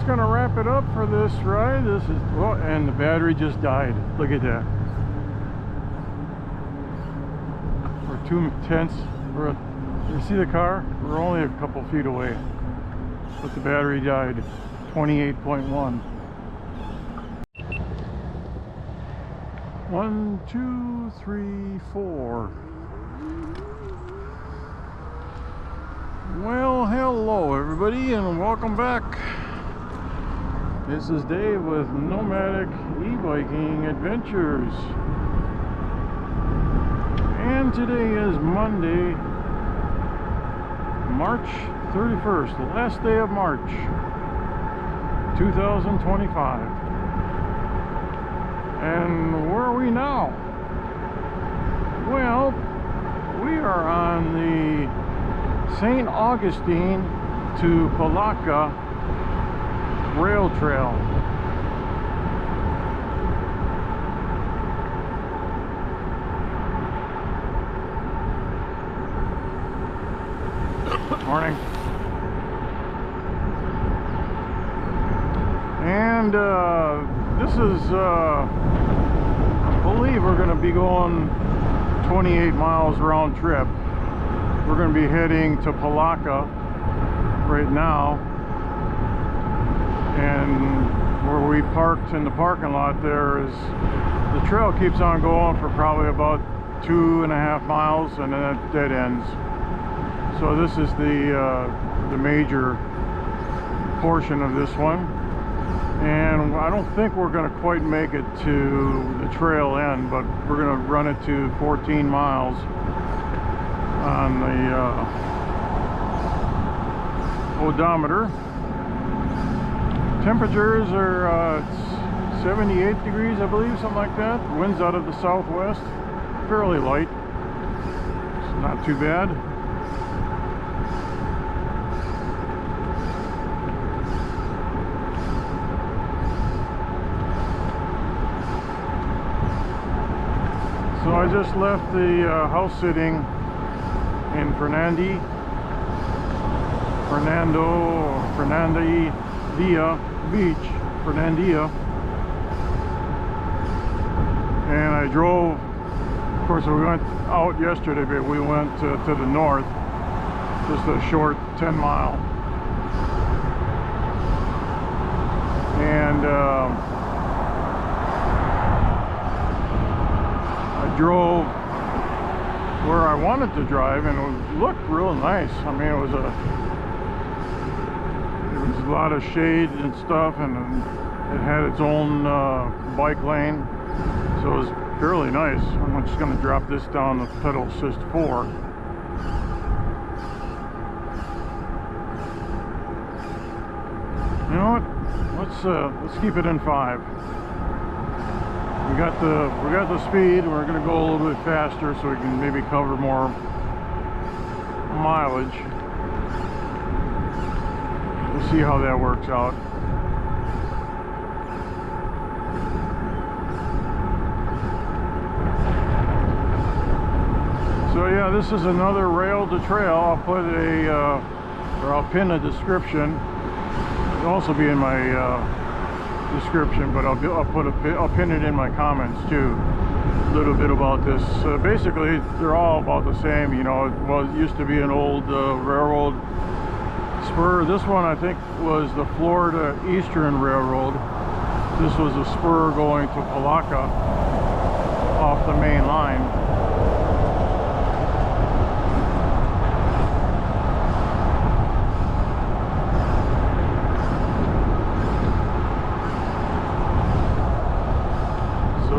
gonna wrap it up for this ride. This is, well, and the battery just died. Look at that. We're 2/10. You see the car? We're only a couple feet away, but the battery died. 28.1. 1, 2, 3, 4. Well, hello everybody, and welcome back. This is Dave with Nomadic e-biking adventures, and today is Monday, March 31st, the last day of March 2025. And where are we now? Well, we are on the St. Augustine to Palatka Rail Trail. Morning. And this is, I believe we're going to be going 28 miles round trip. We're going to be heading to Palatka right now, and where we parked in the parking lot there is, the trail keeps on going for probably about 2.5 miles, and then it dead ends. So this is the major portion of this one, and I don't think we're going to quite make it to the trail end, but we're going to run it to 14 miles on the odometer. Temperatures are 78 degrees, I believe, something like that. Winds out of the southwest, fairly light. It's not too bad. So I just left the house sitting in Fernandina Beach, Fernandina, and I drove. Of course, we went out yesterday, but we went to the north, just a short 10 mile, and I drove where I wanted to drive, and it looked real nice. I mean, it was a lot of shade and stuff, and it had its own bike lane, so it was fairly nice. I'm just going to drop this down to pedal assist 4. You know what? Let's keep it in 5. We got the speed, and we're going to go a little bit faster so we can maybe cover more mileage. We'll see how that works out. So yeah, this is another rail to trail. I'll put or I'll pin a description. It'll also be in my description, but I'll pin it in my comments too. A little bit about this. Basically, they're all about the same. You know, it used to be an old railroad spur. This one, I think, was the Florida Eastern Railroad. This was a spur going to Palatka off the main line.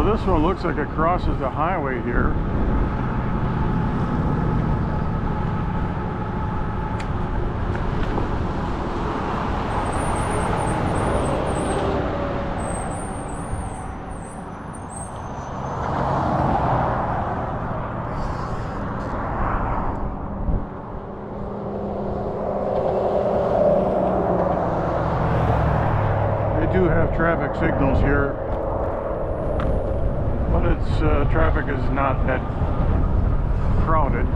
This one looks like it crosses the highway here. They do have traffic signals here, but its traffic is not that crowded.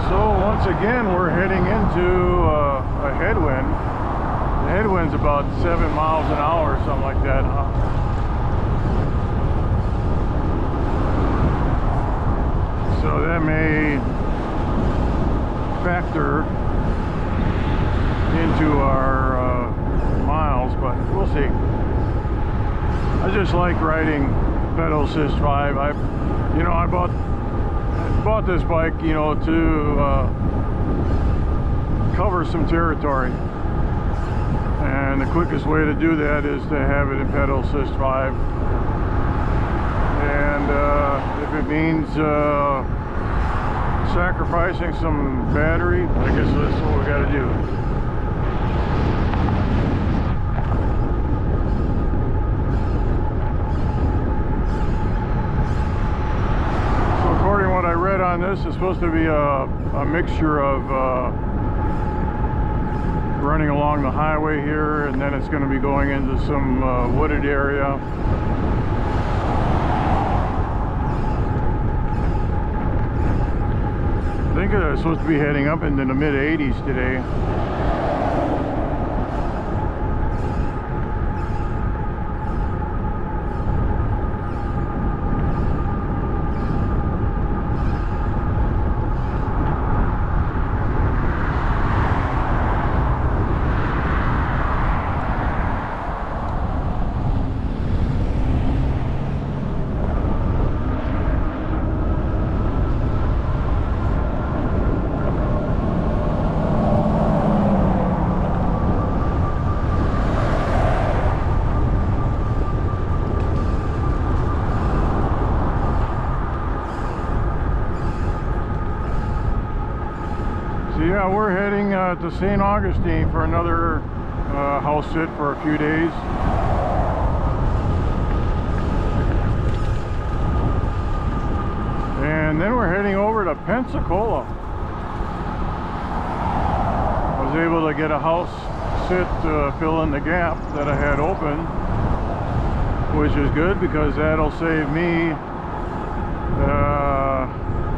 So once again, we're heading into a headwind. The headwind's about 7 miles an hour or something like that, huh? So that may factor into our miles, but we'll see. I just like riding pedal assist 5. I bought this bike, you know, to cover some territory, and the quickest way to do that is to have it in pedal assist 5. And if it means sacrificing some battery, I guess that's what we got to do. On this is supposed to be a mixture of running along the highway here, and then it's going to be going into some wooded area. I think it's supposed to be heading up into the mid-80s today. Yeah, we're heading to St. Augustine for another house sit for a few days. And then we're heading over to Pensacola. I was able to get a house sit to fill in the gap that I had open, which is good because that'll save me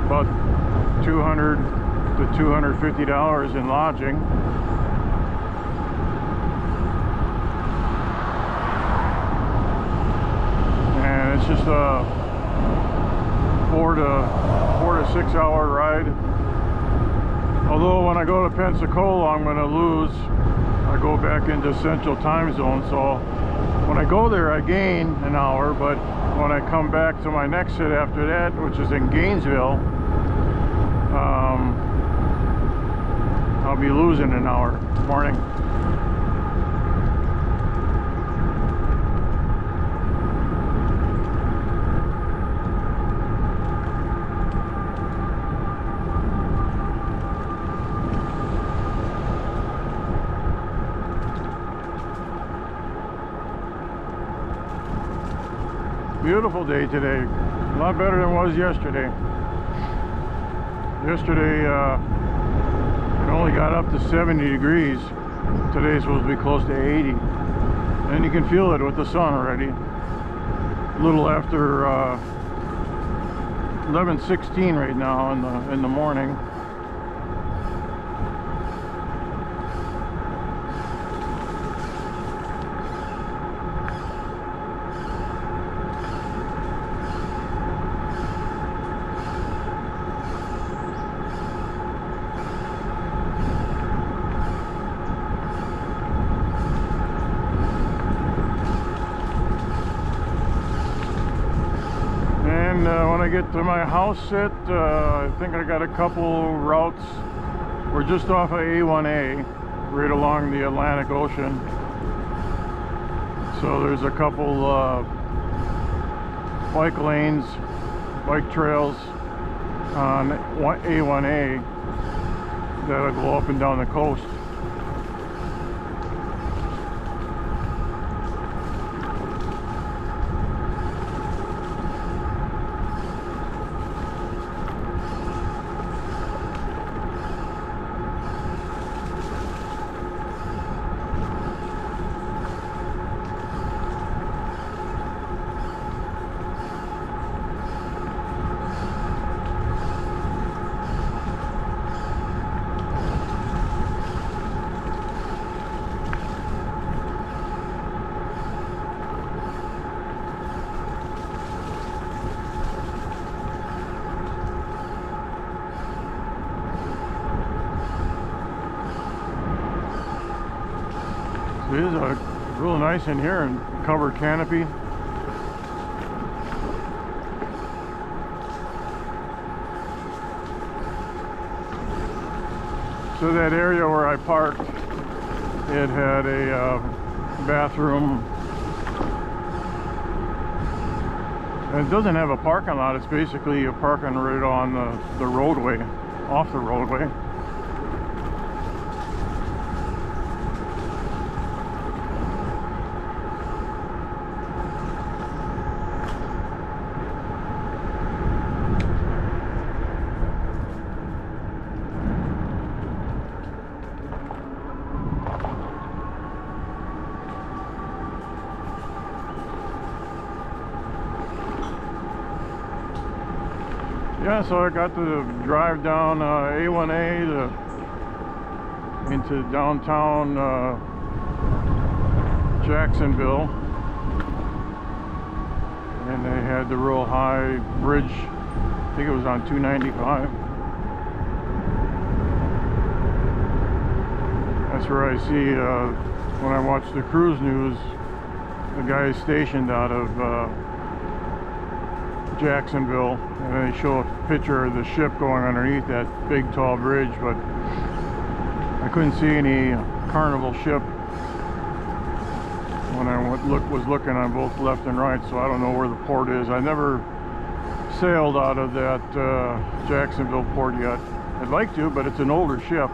about $200 to $250 in lodging. And it's just a 4 to 6 hour ride. Although when I go to Pensacola, I'm going to lose. I go back into Central Time Zone, so when I go there I gain an hour, but when I come back to my next sit after that, which is in Gainesville, I'll be losing an hour. Morning. Beautiful day today. A lot better than it was yesterday. Yesterday, it only got up to 70 degrees. Today's supposed to be close to 80. And you can feel it with the sun already. A little after 11:16 right now in the morning. When I get to my house sit, I think I got a couple routes. We're just off of A1A, right along the Atlantic Ocean. So there's a couple bike lanes, bike trails on A1A that'll go up and down the coast. real nice in here, and covered canopy. So that area where I parked, it had a bathroom. And it doesn't have a parking lot. It's basically a parking right on the roadway, off the roadway. Yeah, so I got to drive down A1A into downtown Jacksonville, and they had the real high bridge. I think it was on 295. That's where I see when I watch the cruise news, the guy is stationed out of Jacksonville, and they show a picture of the ship going underneath that big tall bridge, but I couldn't see any Carnival ship when I was looking on both left and right, so I don't know where the port is. I never sailed out of that Jacksonville port yet. I'd like to, but it's an older ship.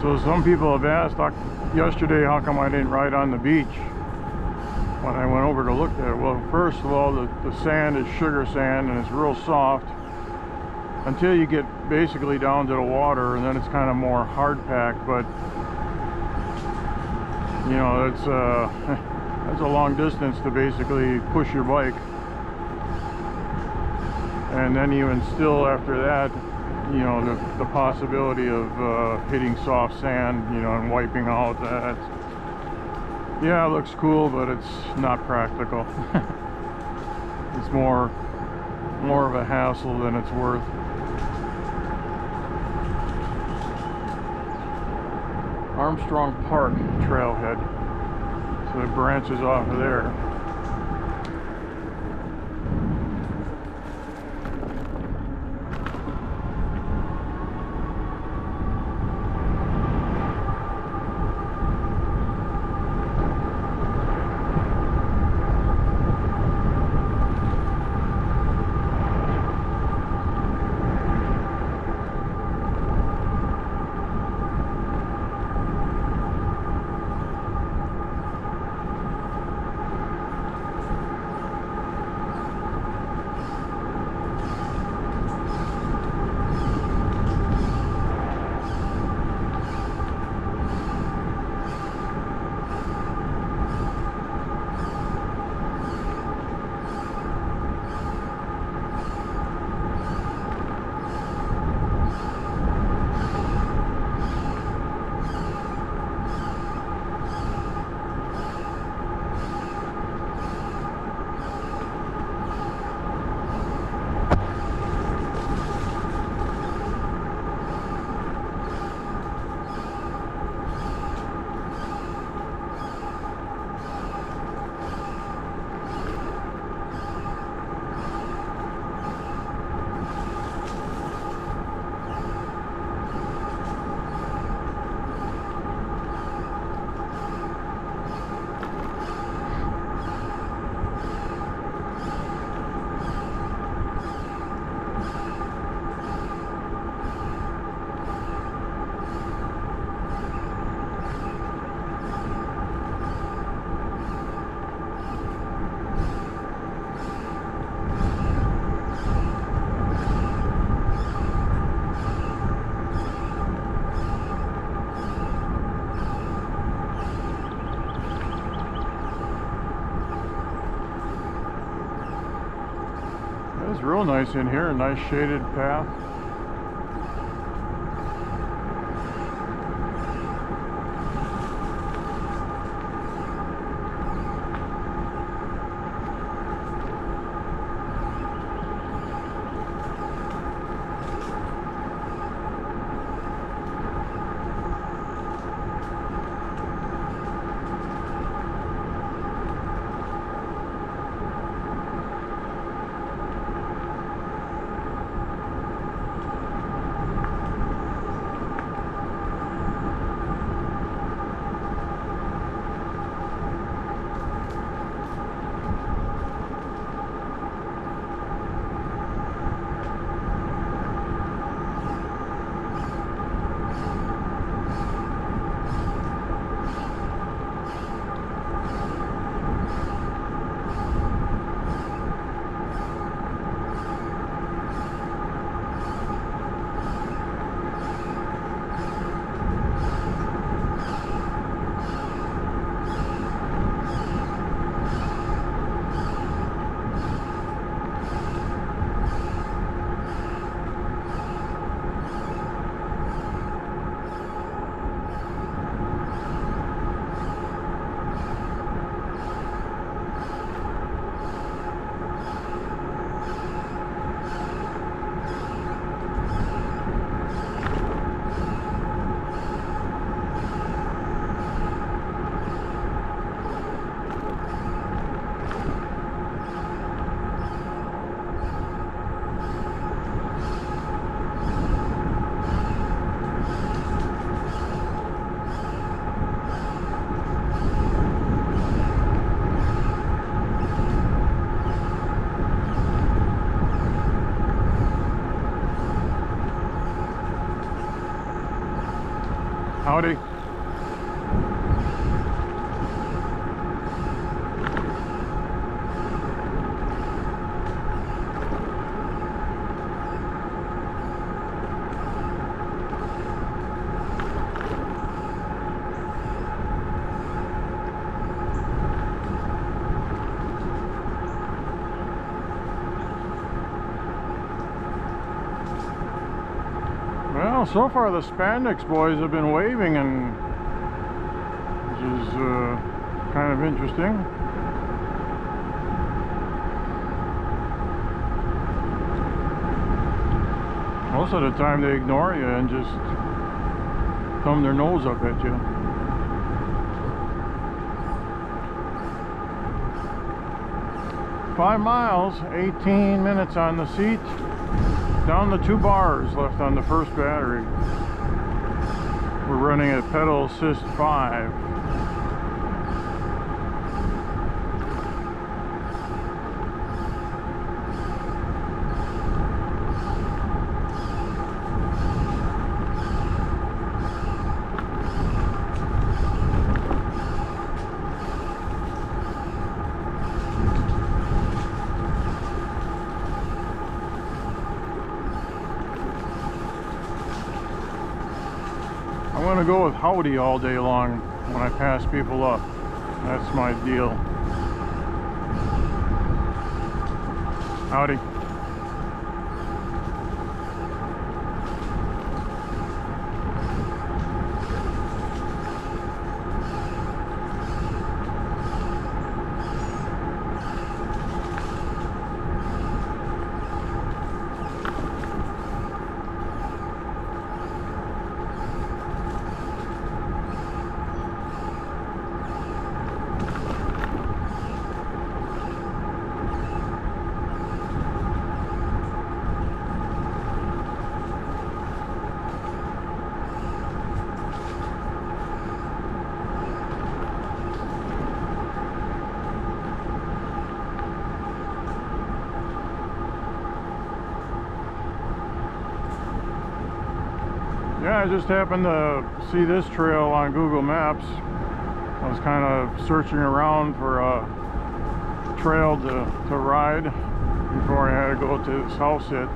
So some people have asked yesterday how come I didn't ride on the beach when I went over to look at it. Well, first of all, the sand is sugar sand and it's real soft until you get basically down to the water, and then it's kind of more hard packed. But you know, that's a long distance to basically push your bike, and then even still after that, you know, the possibility of hitting soft sand, you know, and wiping out that. Yeah, it looks cool, but it's not practical. It's more of a hassle than it's worth. Armstrong Park trailhead, so it branches off of there. real nice in here, a nice shaded path. Howdy. Well, so far the spandex boys have been waving, and which is kind of interesting. Most of the time they ignore you and just thumb their nose up at you. Five miles, 18 minutes on the seat. Down to 2 bars left on the first battery. We're running at pedal assist 5. I'm going to go with howdy all day long when I pass people up. That's my deal. Howdy. Yeah, I just happened to see this trail on Google Maps. I was kind of searching around for a trail to ride before I had to go to this house hit.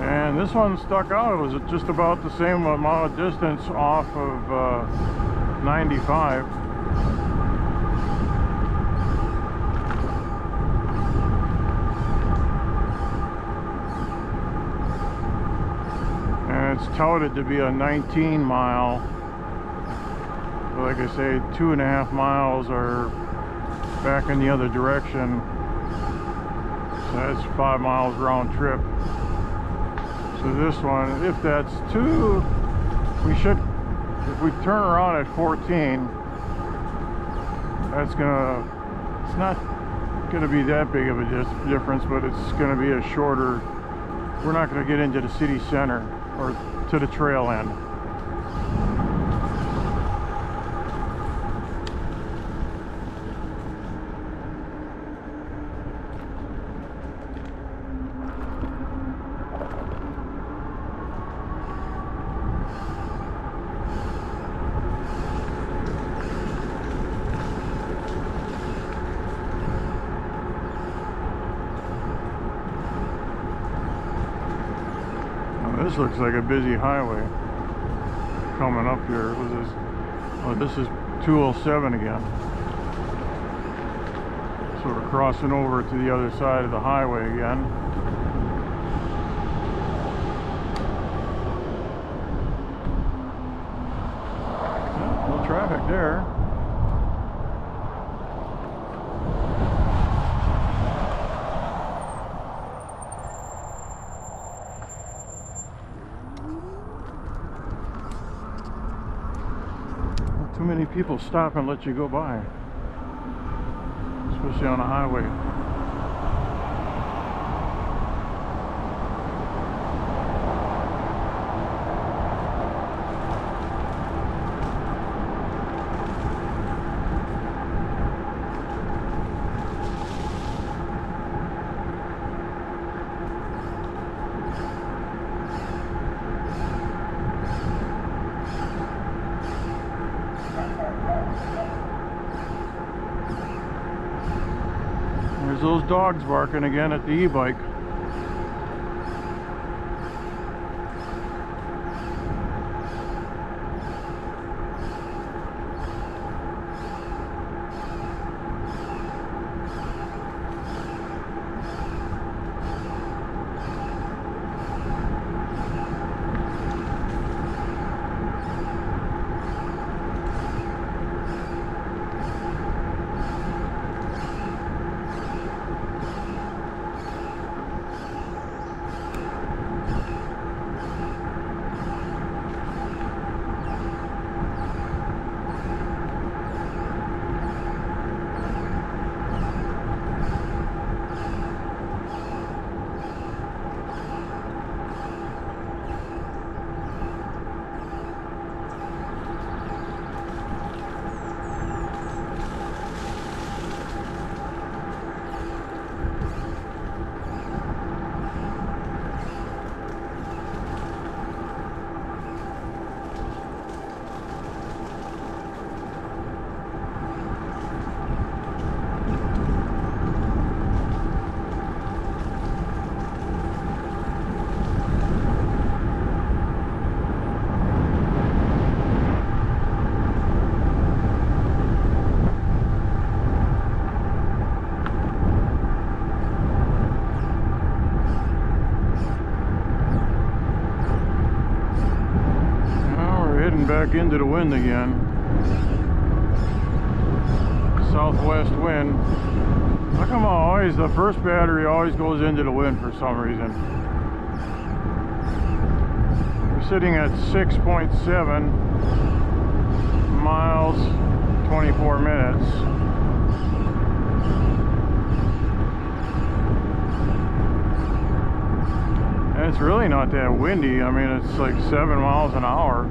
And this one stuck out. It was just about the same amount of distance off of 95. it's touted to be a 19 mile. But like I say, 2.5 miles are back in the other direction. So that's 5 miles round trip. So this one, if that's 2, we should, if we turn around at 14, that's gonna, it's not gonna be that big of a difference, but it's gonna be a shorter, we're not gonna get into the city center or to the trail end. This looks like a busy highway coming up here. What is this? Oh, this is 207 again. So we're crossing over to the other side of the highway again. Yeah, no traffic there. Too many people stop and let you go by, especially on a highway. There's those dogs barking again at the e-bike. Back into the wind again. Southwest wind. How come always the first battery always goes into the wind for some reason? We're sitting at 6.7 miles, 24 minutes. And it's really not that windy. I mean, it's like 7 miles an hour.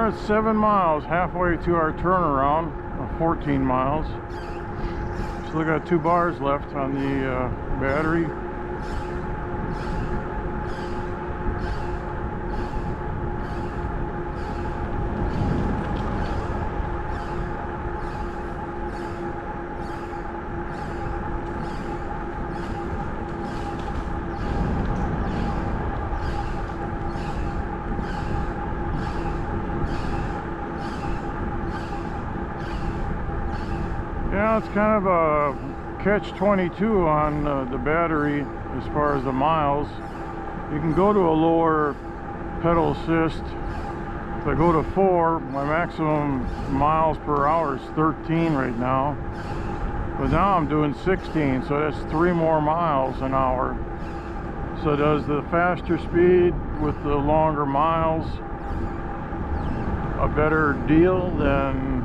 we're at 7 miles, halfway to our turnaround of 14 miles. Still got 2 bars left on the battery. Yeah, it's kind of a catch-22 on the battery as far as the miles. You can go to a lower pedal assist. If I go to 4, my maximum miles per hour is 13 right now. But now I'm doing 16, so that's 3 more miles an hour. So does the faster speed with the longer miles a better deal than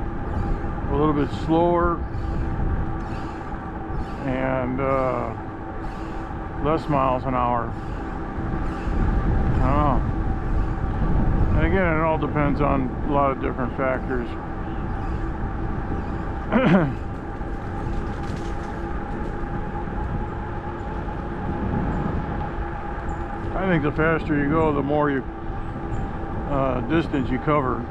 a little bit slower and less miles an hour? I don't know. And again, it all depends on a lot of different factors. I think the faster you go, the more you distance you cover.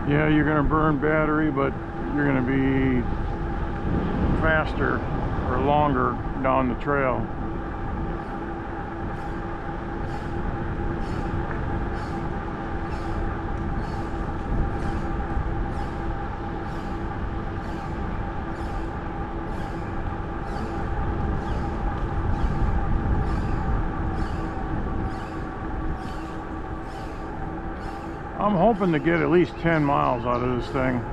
Yeah, you're going to burn battery, but you're going to be faster or longer down the trail. I'm hoping to get at least 10 miles out of this thing.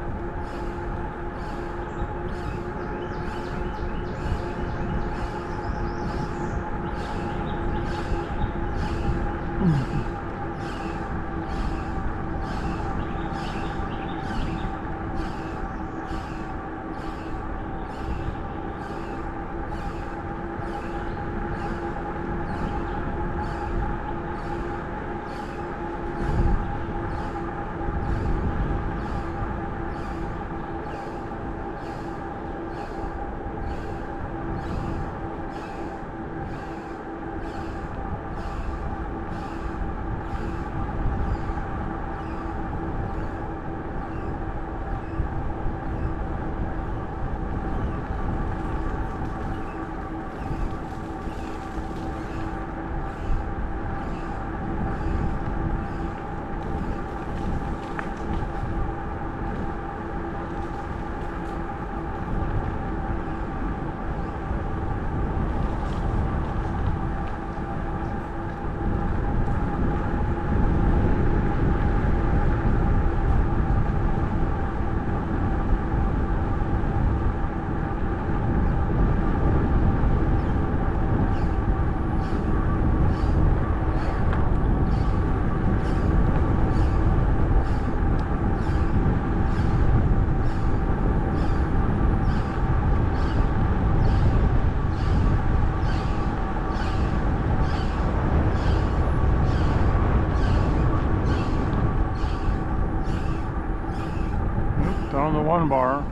Down the 1 bar.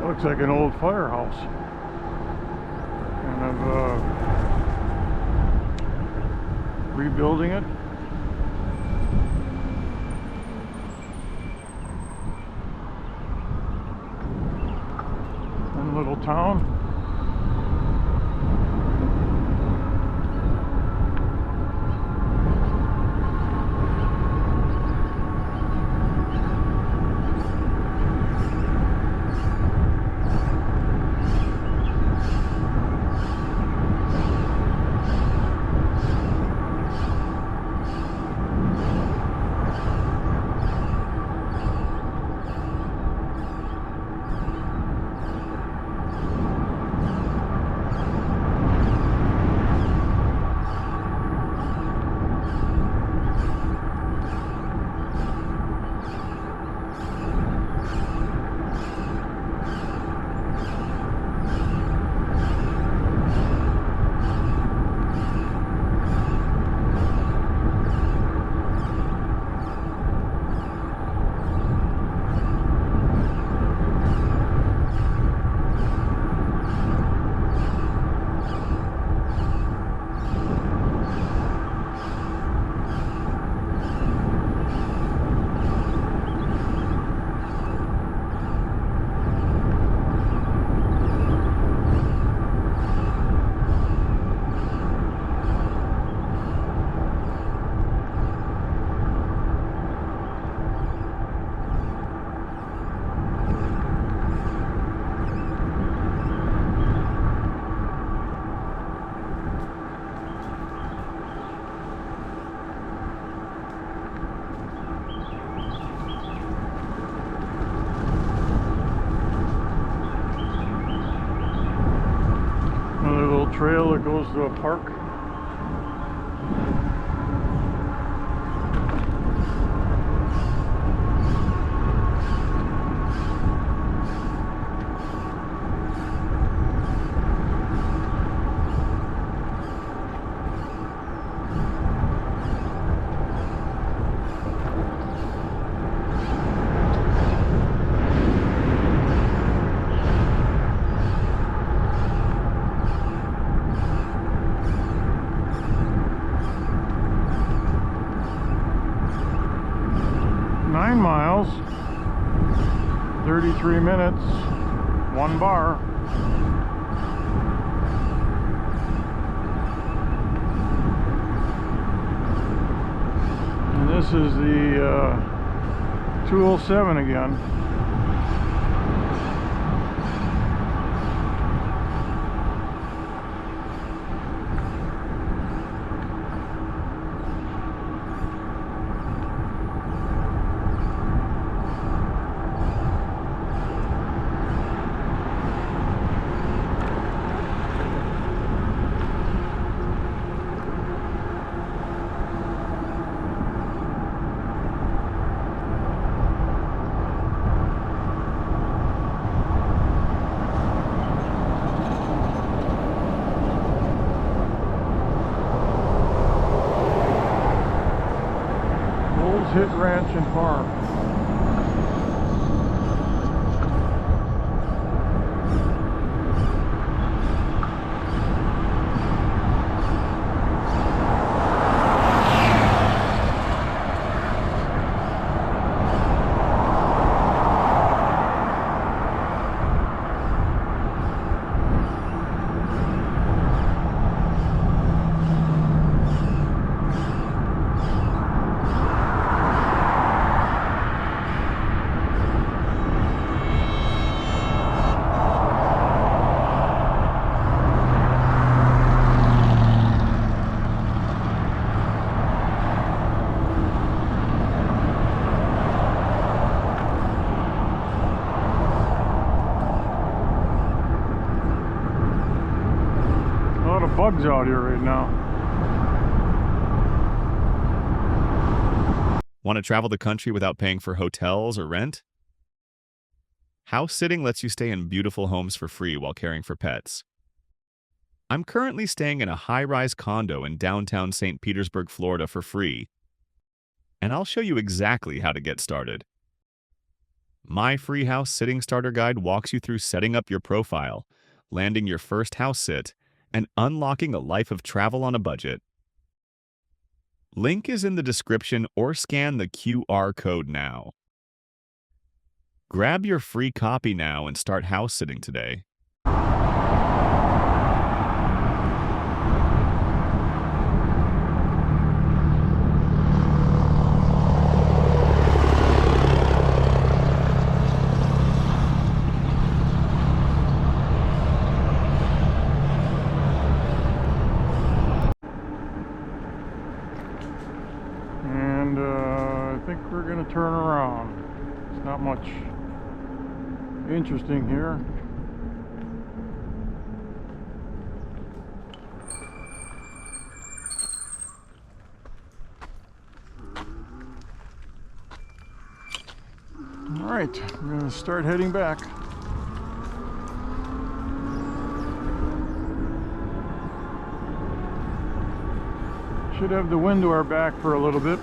Looks like an old firehouse. Kind of rebuilding it. little town. Trail that goes to a park. Miles, 33 minutes, 1 bar. And this is the 207 again. Hit Ranch and Farm. Bugs out here right now. Want to travel the country without paying for hotels or rent? House sitting lets you stay in beautiful homes for free while caring for pets. I'm currently staying in a high-rise condo in downtown St. Petersburg, Florida for free, and I'll show you exactly how to get started. My free house sitting starter guide walks you through setting up your profile, landing your first house sit, and unlocking a life of travel on a budget. Link is in the description or scan the QR code now. Grab your free copy now and start house sitting today. much interesting here. All right, I'm going to start heading back. Should have the wind to our back for a little bit.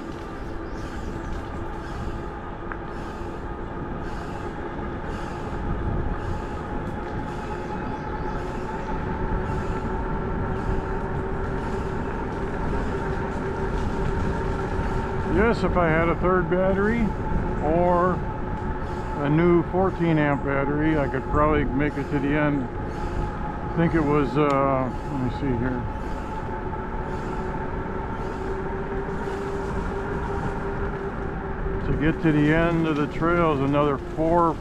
Yes, if I had a third battery or a new 14 amp battery, I could probably make it to the end. I think it was, let me see here. To get to the end of the trail is another four,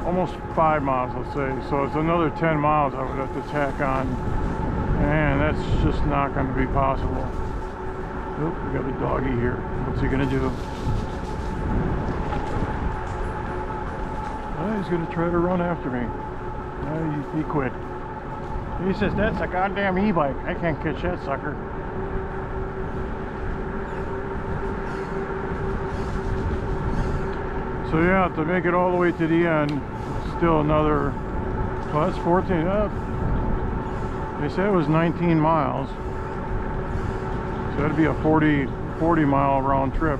almost 5 miles, let's say. So it's another 10 miles I would have to tack on. And that's just not going to be possible. Oop, we got a doggy here. What's he gonna do? He's gonna try to run after me. He quit. He says, that's a goddamn e-bike. I can't catch that sucker. So yeah, to make it all the way to the end, still another, well, that's 14. They said it was 19 miles. So that'd be a 40 mile round trip.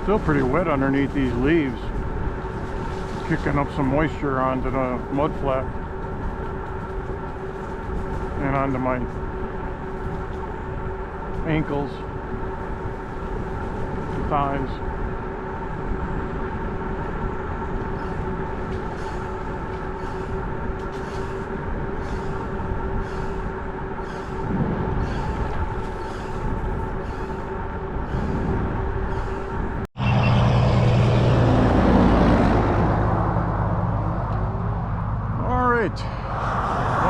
Still pretty wet underneath these leaves. Kicking up some moisture onto the mud flat and onto my ankles, thighs. All right, 1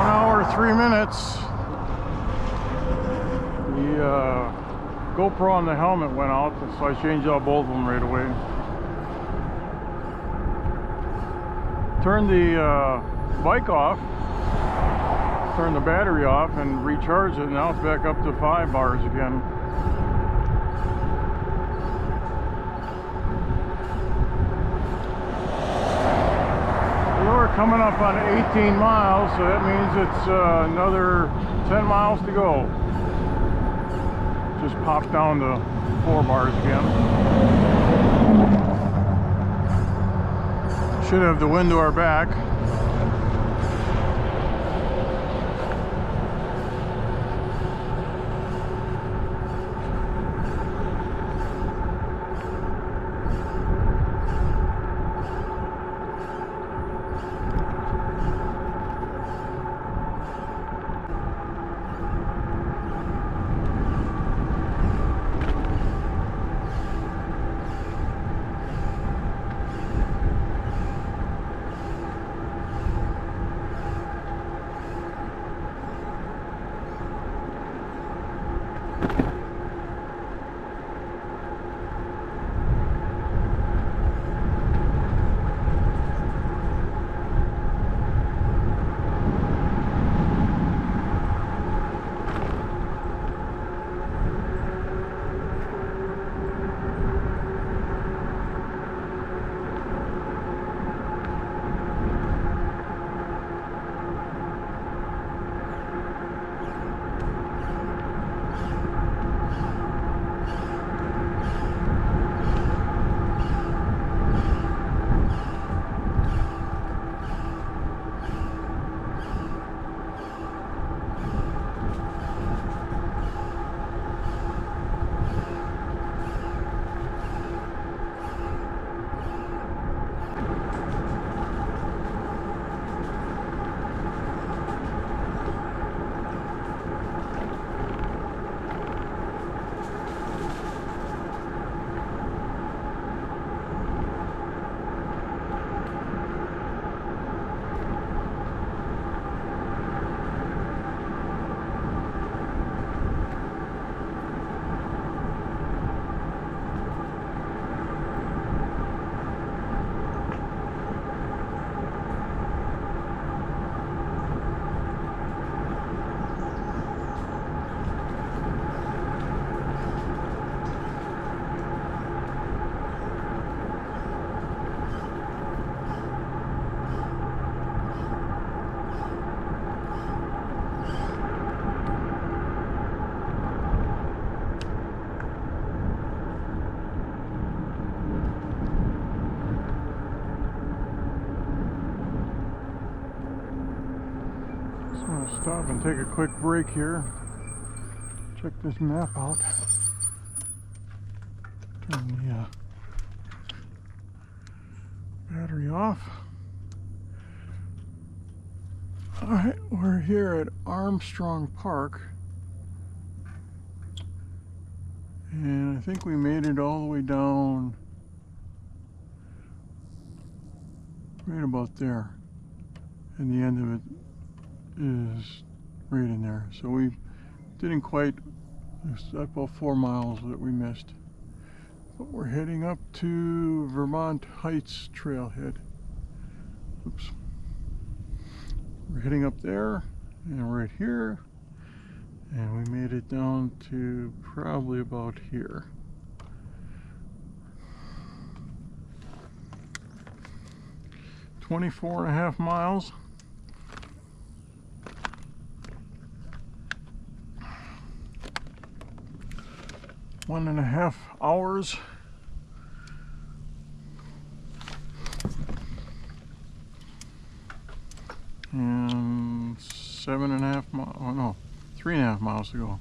hour, 3 minutes. The GoPro on the helmet went out, so I changed out both of them right away. Turned the bike off, turned the battery off and recharged it. Now it's back up to 5 bars again. We're coming up on 18 miles, so that means it's another 10 miles to go. Just popped down to 4 bars again. Should have the wind to our back. Stop and take a quick break here. Check this map out. Turn the battery off. Alright, we're here at Armstrong Park. And I think we made it all the way down right about there. And the end of it is right in there. So we didn't quite, there's about 4 miles that we missed. But we're heading up to Vermont Heights Trailhead. Oops. We're heading up there and right here. And we made it down to probably about here. .24.5 miles. One and a half hours. And 7.5 miles, oh no, 3.5 miles to go.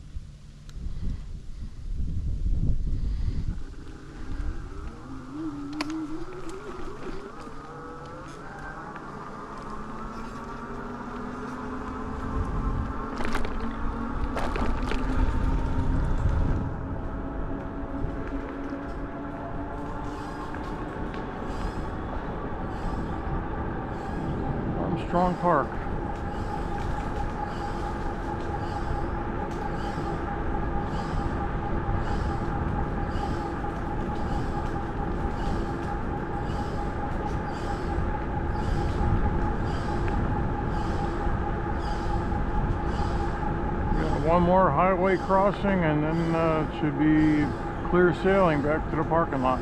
Armstrong Park. One more highway crossing and then it should be clear sailing back to the parking lot.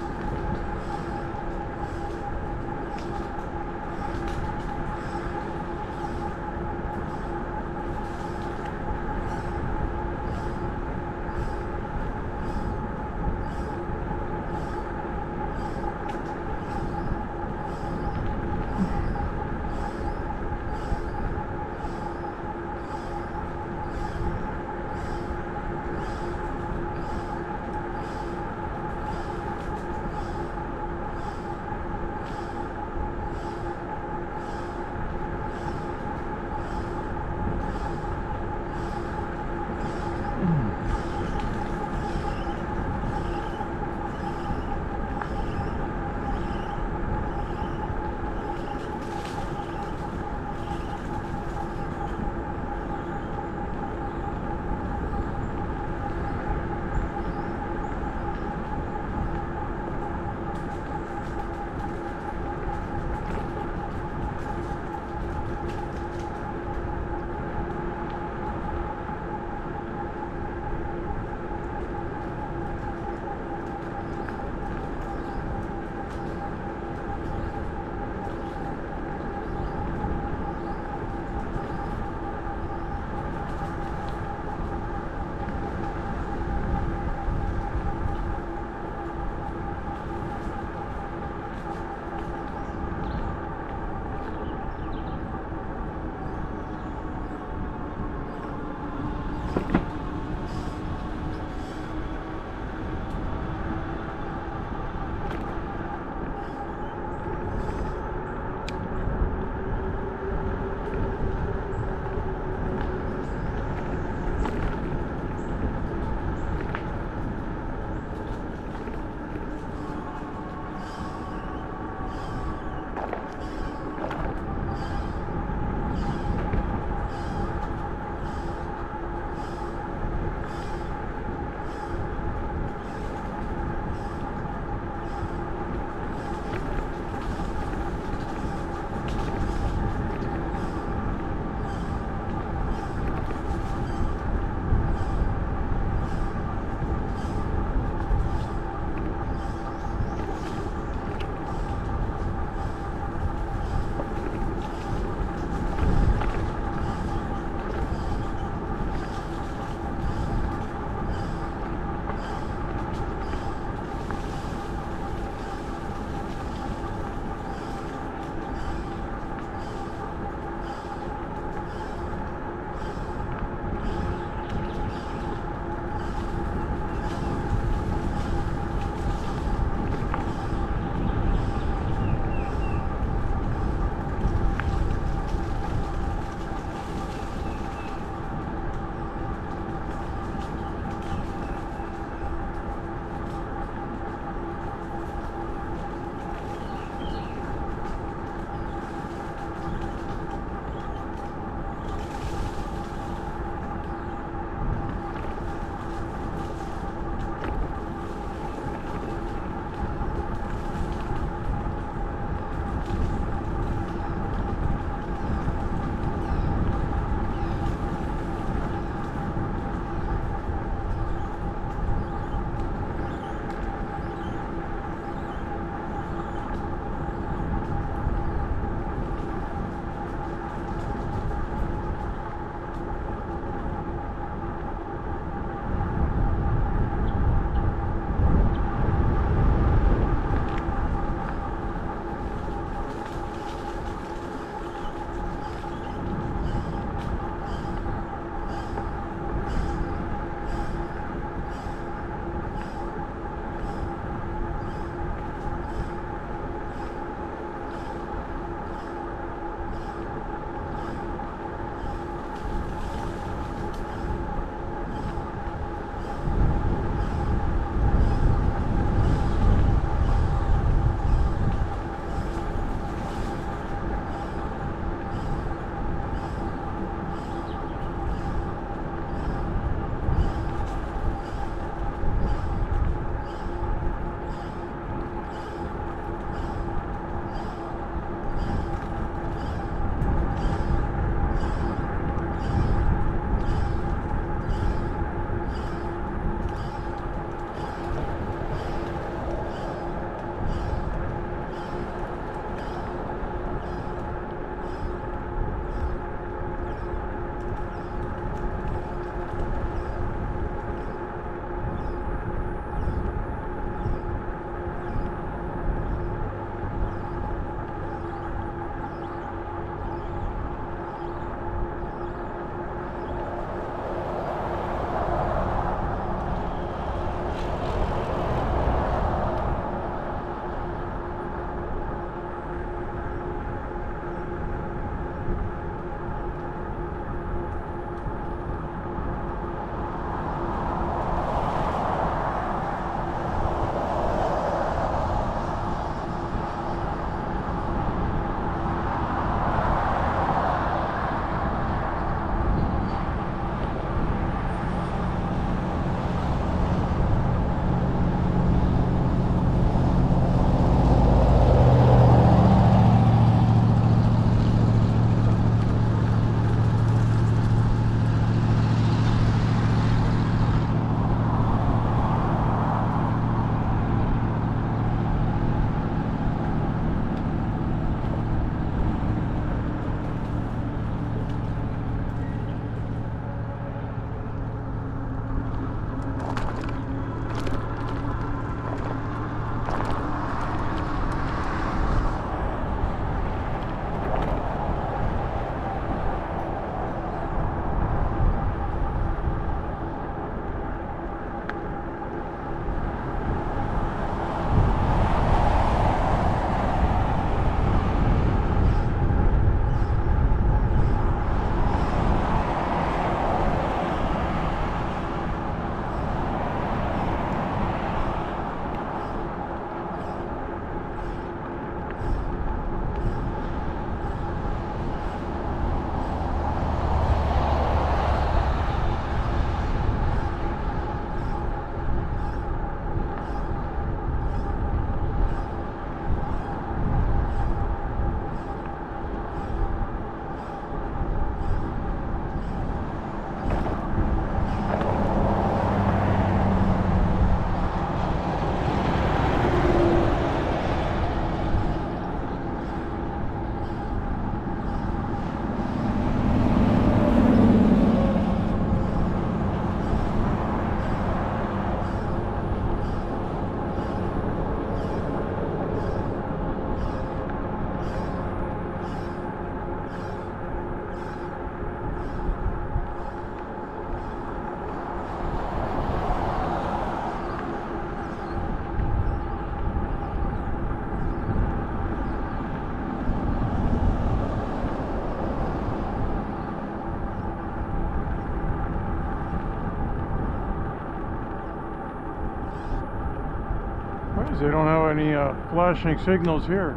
they don't have any flashing signals here.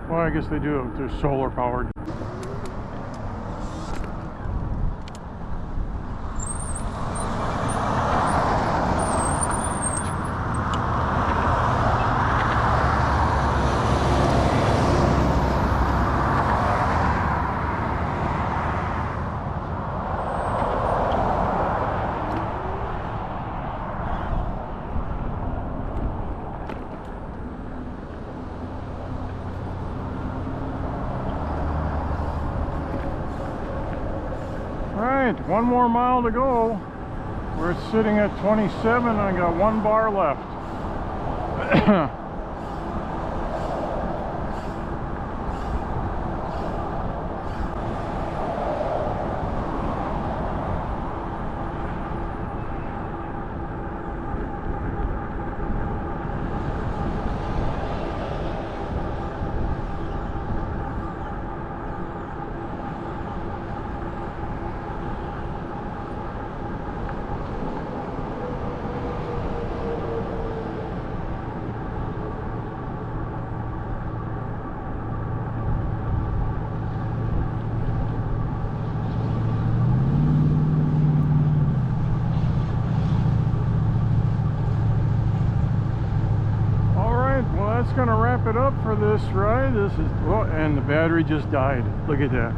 Well, I guess they do. They're solar powered. Alright, one more mile to go. We're sitting at 27. I got 1 bar left. That's gonna wrap it up for this ride. This is, well, and the battery just died. Look at that.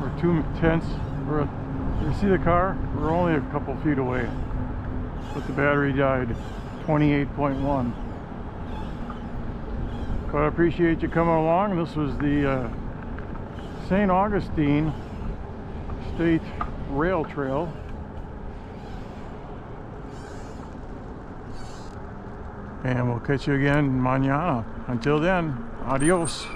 We're 2/10. You see the car? We're only a couple feet away, but the battery died. 28.1. But I appreciate you coming along. This was the St. Augustine State Rail Trail. And we'll catch you again mañana. Until then, adios.